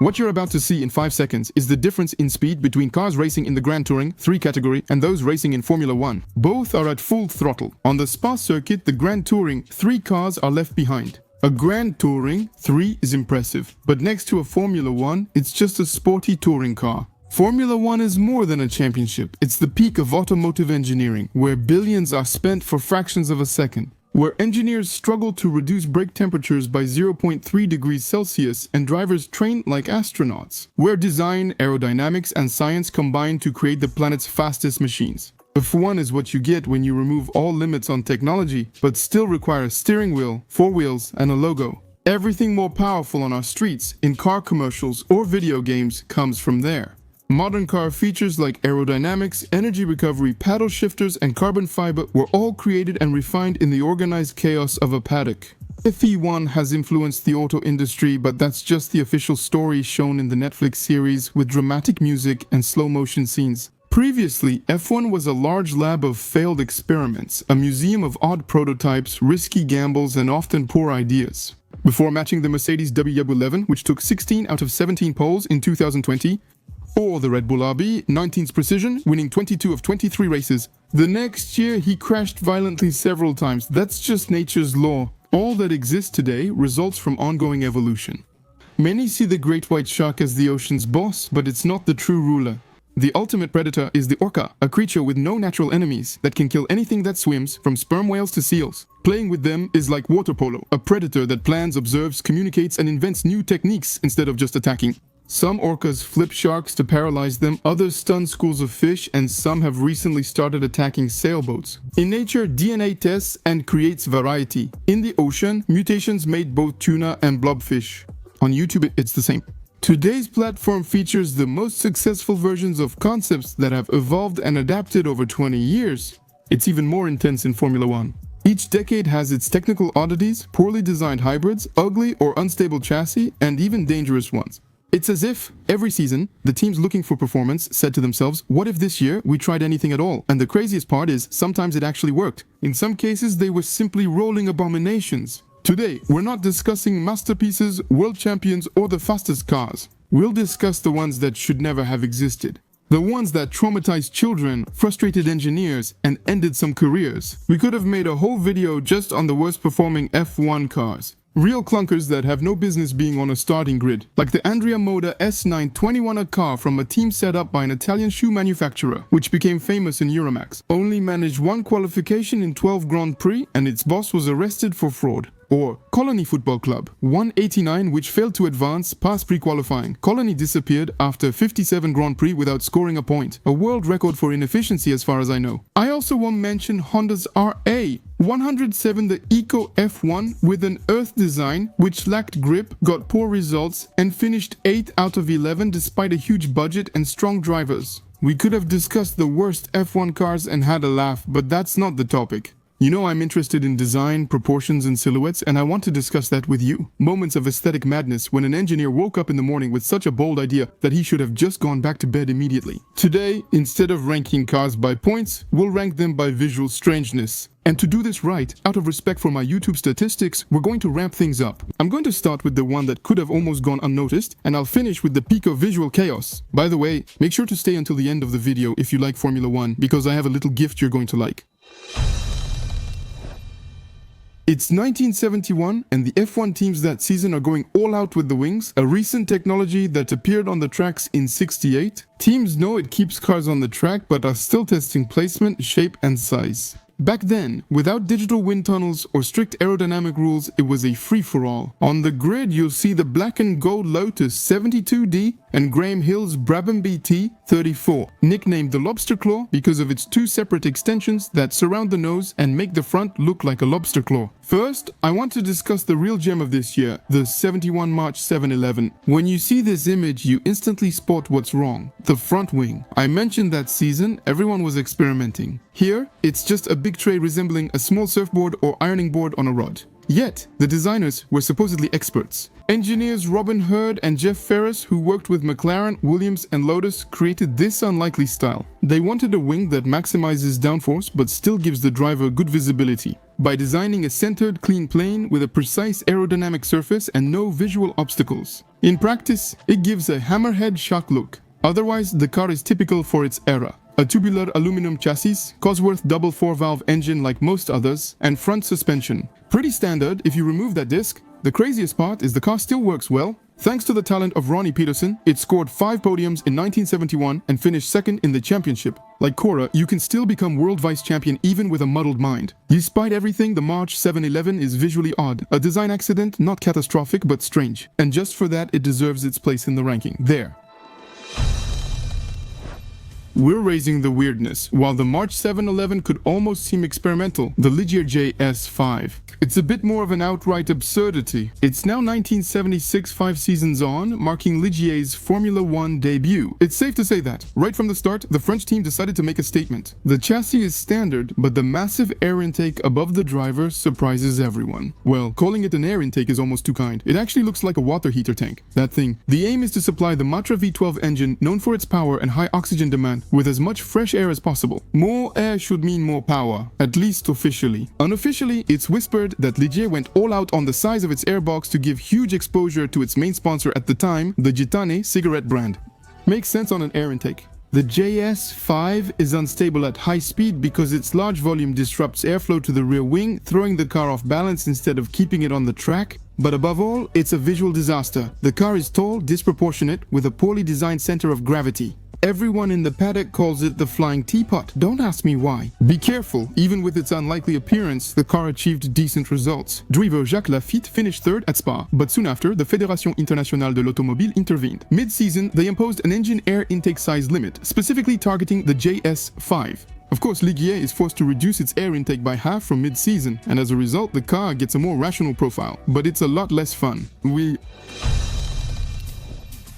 What you're about to see in 5 seconds is the difference in speed between cars racing in the Grand Touring 3 category and those racing in Formula 1. Both are at full throttle. On the Spa circuit, the Grand Touring 3 cars are left behind. A Grand Touring 3 is impressive, but next to a Formula 1, it's just a sporty touring car. Formula 1 is more than a championship. It's the peak of automotive engineering, where billions are spent for fractions of a second. Where engineers struggle to reduce brake temperatures by 0.3 degrees Celsius and drivers train like astronauts. Where design, aerodynamics, and science combine to create the planet's fastest machines. F1 is what you get when you remove all limits on technology, but still require a steering wheel, 4 wheels, and a logo. Everything more powerful on our streets, in car commercials or video games, comes from there. Modern car features like aerodynamics, energy recovery, paddle shifters, and carbon fiber were all created and refined in the organized chaos of a paddock. F1 has influenced the auto industry, but that's just the official story shown in the Netflix series with dramatic music and slow-motion scenes. Previously, F1 was a large lab of failed experiments, a museum of odd prototypes, risky gambles, and often poor ideas. Before matching the Mercedes W11, which took 16 out of 17 poles in 2020, or the Red Bull RB, 19th precision, winning 22 of 23 races. The next year, he crashed violently several times. That's just nature's law. All that exists today results from ongoing evolution. Many see the great white shark as the ocean's boss, but it's not the true ruler. The ultimate predator is the orca, a creature with no natural enemies that can kill anything that swims, from sperm whales to seals. Playing with them is like water polo, a predator that plans, observes, communicates, and invents new techniques instead of just attacking. Some orcas flip sharks to paralyze them, others stun schools of fish, and some have recently started attacking sailboats. In nature, DNA tests and creates variety. In the ocean, mutations made both tuna and blobfish. On YouTube, it's the same. Today's platform features the most successful versions of concepts that have evolved and adapted over 20 years. It's even more intense in Formula 1. Each decade has its technical oddities, poorly designed hybrids, ugly or unstable chassis, and even dangerous ones. It's as if, every season, the teams looking for performance said to themselves, what if this year we tried anything at all? And the craziest part is, sometimes it actually worked. In some cases, they were simply rolling abominations. Today, we're not discussing masterpieces, world champions, or the fastest cars. We'll discuss the ones that should never have existed. The ones that traumatized children, frustrated engineers, and ended some careers. We could have made a whole video just on the worst performing F1 cars. Real clunkers that have no business being on a starting grid, like the Andrea Moda S921, a car from a team set up by an Italian shoe manufacturer, which became famous in Euromax. Only managed 1 qualification in 12 Grand Prix, and its boss was arrested for fraud. Or Colony Football Club, 189, which failed to advance past pre-qualifying. Colony disappeared after 57 Grand Prix without scoring a point, a world record for inefficiency as far as I know. I also won't mention Honda's RA 107, the Eco F1 with an Earth design which lacked grip, got poor results, and finished 8 out of 11 despite a huge budget and strong drivers. We could have discussed the worst F1 cars and had a laugh, but that's not the topic. You know I'm interested in design, proportions, and silhouettes, and I want to discuss that with you. Moments of aesthetic madness when an engineer woke up in the morning with such a bold idea that he should have just gone back to bed immediately. Today, instead of ranking cars by points, we'll rank them by visual strangeness. And to do this right, out of respect for my YouTube statistics, we're going to ramp things up. I'm going to start with the one that could have almost gone unnoticed, and I'll finish with the peak of visual chaos. By the way, make sure to stay until the end of the video if you like Formula 1, because I have a little gift you're going to like. It's 1971, and the F1 teams that season are going all out with the wings, a recent technology that appeared on the tracks in '68. Teams know it keeps cars on the track, but are still testing placement, shape, and size. Back then, without digital wind tunnels or strict aerodynamic rules, it was a free-for-all. On the grid, you'll see the black and gold Lotus 72D and Graham Hill's Brabham BT 34, nicknamed the Lobster Claw because of its 2 separate extensions that surround the nose and make the front look like a lobster claw. First, I want to discuss the real gem of this year, the 71 March 711. When you see this image, you instantly spot what's wrong. The front wing. I mentioned that season, everyone was experimenting. Here, it's just a big tray resembling a small surfboard or ironing board on a rod. Yet, the designers were supposedly experts. Engineers Robin Hurd and Jeff Ferris, who worked with McLaren, Williams and Lotus, created this unlikely style. They wanted a wing that maximizes downforce but still gives the driver good visibility, by designing a centered, clean plane with a precise aerodynamic surface and no visual obstacles. In practice, it gives a Hammerhead shock look. Otherwise, the car is typical for its era. A tubular aluminum chassis, Cosworth double 4-valve engine like most others, and front suspension. Pretty standard if you remove that disc. The craziest part is the car still works well. Thanks to the talent of Ronnie Peterson, it scored 5 podiums in 1971 and finished second in the championship. Like Cora, you can still become world vice champion even with a muddled mind. Despite everything, the March 711 is visually odd. A design accident, not catastrophic, but strange. And just for that, it deserves its place in the ranking. There. We're raising the weirdness. While the March 711 could almost seem experimental, the Ligier JS5. It's a bit more of an outright absurdity. It's now 1976, 5 seasons on, marking Ligier's Formula 1 debut. It's safe to say that, right from the start, the French team decided to make a statement. The chassis is standard, but the massive air intake above the driver surprises everyone. Well, calling it an air intake is almost too kind. It actually looks like a water heater tank. That thing. The aim is to supply the Matra V12 engine, known for its power and high oxygen demand, with as much fresh air as possible. More air should mean more power, at least officially. Unofficially, it's whispered that Ligier went all out on the size of its airbox to give huge exposure to its main sponsor at the time, the Gitane cigarette brand. Makes sense on an air intake. The JS5 is unstable at high speed because its large volume disrupts airflow to the rear wing, throwing the car off balance instead of keeping it on the track. But above all, it's a visual disaster. The car is tall, disproportionate, with a poorly designed center of gravity. Everyone in the paddock calls it the flying teapot. Don't ask me why. Be careful, even with its unlikely appearance, the car achieved decent results. Driver Jacques Lafitte finished third at Spa, but soon after, the Fédération Internationale de l'Automobile intervened. Mid-season, they imposed an engine air intake size limit, specifically targeting the JS5. Of course, Ligier is forced to reduce its air intake by half from mid-season, and as a result, the car gets a more rational profile. But it's a lot less fun.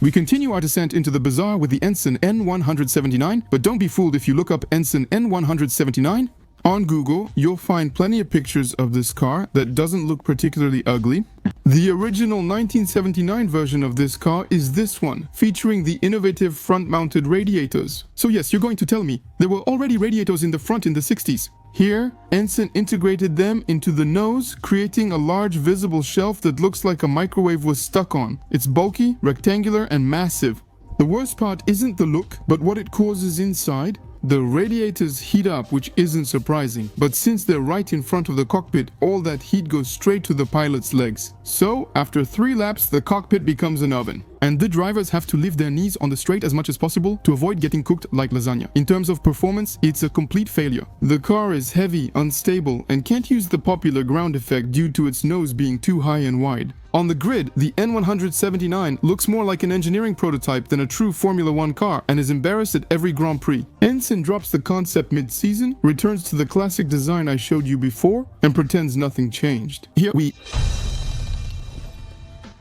We continue our descent into the bazaar with the Ensign N179, but don't be fooled if you look up Ensign N179. On Google, you'll find plenty of pictures of this car that doesn't look particularly ugly. The original 1979 version of this car is this one, featuring the innovative front-mounted radiators. So yes, you're going to tell me, there were already radiators in the front in the 60s. Here, Ensign integrated them into the nose, creating a large visible shelf that looks like a microwave was stuck on. It's bulky, rectangular, and massive. The worst part isn't the look, but what it causes inside. The radiators heat up, which isn't surprising, but since they're right in front of the cockpit, all that heat goes straight to the pilot's legs. So, after 3 laps, the cockpit becomes an oven. And the drivers have to leave their knees on the straight as much as possible to avoid getting cooked like lasagna. In terms of performance, it's a complete failure. The car is heavy, unstable, and can't use the popular ground effect due to its nose being too high and wide. On the grid, the N179 looks more like an engineering prototype than a true Formula 1 car and is embarrassed at every Grand Prix. Ensign drops the concept mid-season, returns to the classic design I showed you before, and pretends nothing changed. Here we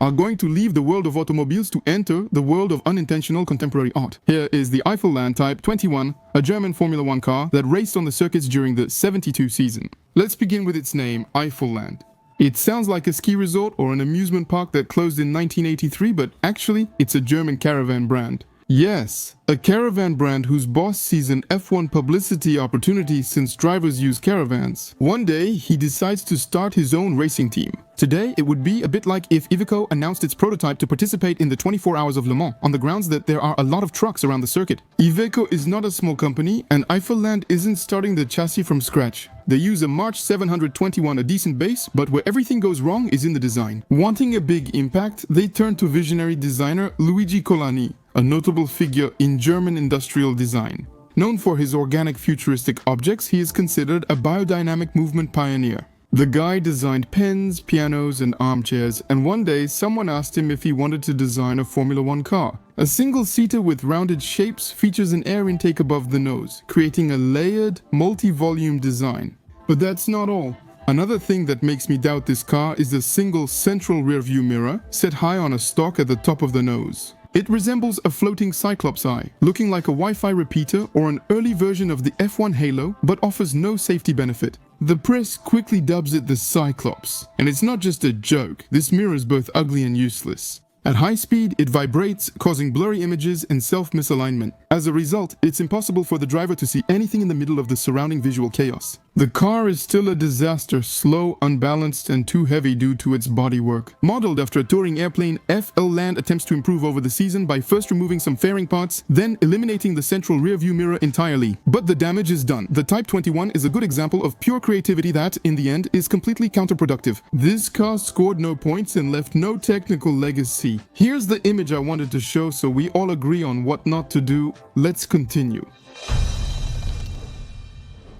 are going to leave the world of automobiles to enter the world of unintentional contemporary art. Here is the Eifelland Type 21, a German Formula 1 car that raced on the circuits during the 72 season. Let's begin with its name, Eifelland. It sounds like a ski resort or an amusement park that closed in 1983, but actually, it's a German caravan brand. Yes, a caravan brand whose boss sees an F1 publicity opportunity since drivers use caravans. One day, he decides to start his own racing team. Today, it would be a bit like if Iveco announced its prototype to participate in the 24 Hours of Le Mans, on the grounds that there are a lot of trucks around the circuit. Iveco is not a small company, and Eifelland isn't starting the chassis from scratch. They use a March 721, a decent base, but where everything goes wrong is in the design. Wanting a big impact, they turn to visionary designer Luigi Colani, a notable figure in German industrial design. Known for his organic futuristic objects, he is considered a biodynamic movement pioneer. The guy designed pens, pianos, and armchairs, and one day someone asked him if he wanted to design a Formula 1 car. A single-seater with rounded shapes features an air intake above the nose, creating a layered, multi-volume design. But that's not all. Another thing that makes me doubt this car is the single central rear-view mirror, set high on a stalk at the top of the nose. It resembles a floating Cyclops eye, looking like a Wi-Fi repeater or an early version of the F1 Halo, but offers no safety benefit. The press quickly dubs it the Cyclops. And it's not just a joke, this mirror is both ugly and useless. At high speed, it vibrates, causing blurry images and self-misalignment. As a result, it's impossible for the driver to see anything in the middle of the surrounding visual chaos. The car is still a disaster, slow, unbalanced, and too heavy due to its bodywork. Modeled after a touring airplane, Eifelland attempts to improve over the season by first removing some fairing parts, then eliminating the central rear-view mirror entirely. But the damage is done. The Type 21 is a good example of pure creativity that, in the end, is completely counterproductive. This car scored no points and left no technical legacy. Here's the image I wanted to show so we all agree on what not to do. Let's continue.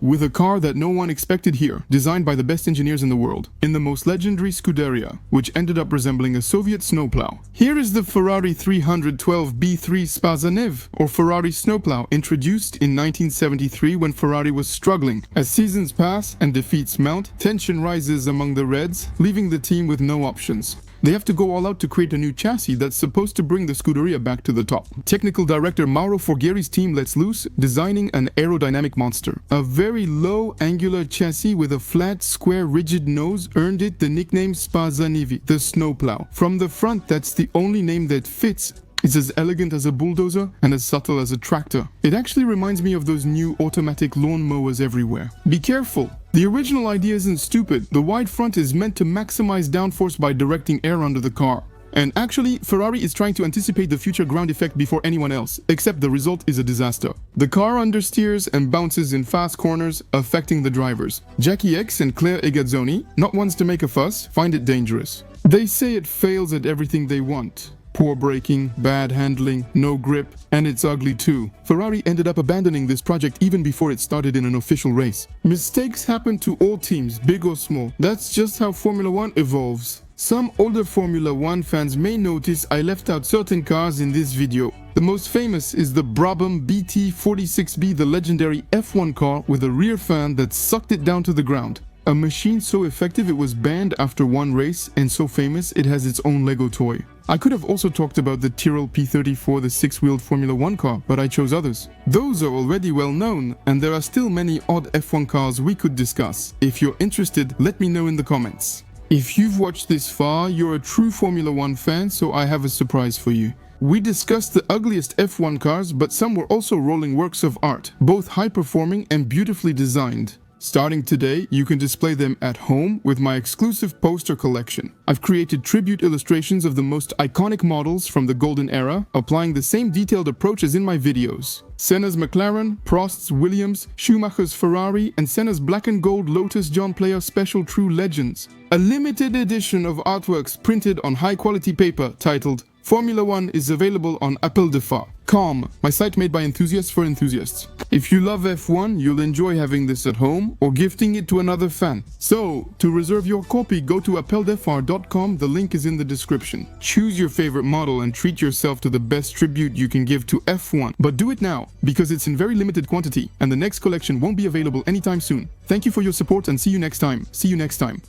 With a car that no one expected here, designed by the best engineers in the world, in the most legendary Scuderia, which ended up resembling a Soviet snowplow. Here is the Ferrari 312 B3 Spazanev, or Ferrari Snowplow, introduced in 1973 when Ferrari was struggling. As seasons pass and defeats mount, tension rises among the Reds, leaving the team with no options. They have to go all out to create a new chassis that's supposed to bring the Scuderia back to the top. Technical director Mauro Forghieri's team lets loose, designing an aerodynamic monster. A very low angular chassis with a flat, square, rigid nose earned it the nickname Spazanevi, the snowplow. From the front, that's the only name that fits. It's as elegant as a bulldozer and as subtle as a tractor. It actually reminds me of those new automatic lawn mowers everywhere. Be careful! The original idea isn't stupid. The wide front is meant to maximize downforce by directing air under the car. And actually, Ferrari is trying to anticipate the future ground effect before anyone else, except the result is a disaster. The car understeers and bounces in fast corners, affecting the drivers. Jackie X and Claire Egazzoni, not ones to make a fuss, find it dangerous. They say it fails at everything they want. Poor braking, bad handling, no grip, and it's ugly too. Ferrari ended up abandoning this project even before it started in an official race. Mistakes happen to all teams, big or small. That's just how Formula 1 evolves. Some older Formula 1 fans may notice I left out certain cars in this video. The most famous is the Brabham BT46B, the legendary F1 car with a rear fan that sucked it down to the ground. A machine so effective it was banned after one race, and so famous it has its own Lego toy. I could have also talked about the Tyrrell P34, the six-wheeled Formula 1 car, but I chose others. Those are already well known, and there are still many odd F1 cars we could discuss. If you're interested, let me know in the comments. If you've watched this far, you're a true Formula 1 fan, so I have a surprise for you. We discussed the ugliest F1 cars, but some were also rolling works of art, both high-performing and beautifully designed. Starting today, you can display them at home with my exclusive poster collection. I've created tribute illustrations of the most iconic models from the golden era, applying the same detailed approach as in my videos. Senna's McLaren, Prost's Williams, Schumacher's Ferrari, and Senna's black and gold Lotus John Player Special True Legends. A limited edition of artworks printed on high-quality paper titled Formula 1 is available on Appel.com, my site made by enthusiasts for enthusiasts. If you love F1, you'll enjoy having this at home or gifting it to another fan. So, to reserve your copy, go to Appel.com, the link is in the description. Choose your favorite model and treat yourself to the best tribute you can give to F1. But do it now, because it's in very limited quantity, and the next collection won't be available anytime soon. Thank you for your support and see you next time. See you next time.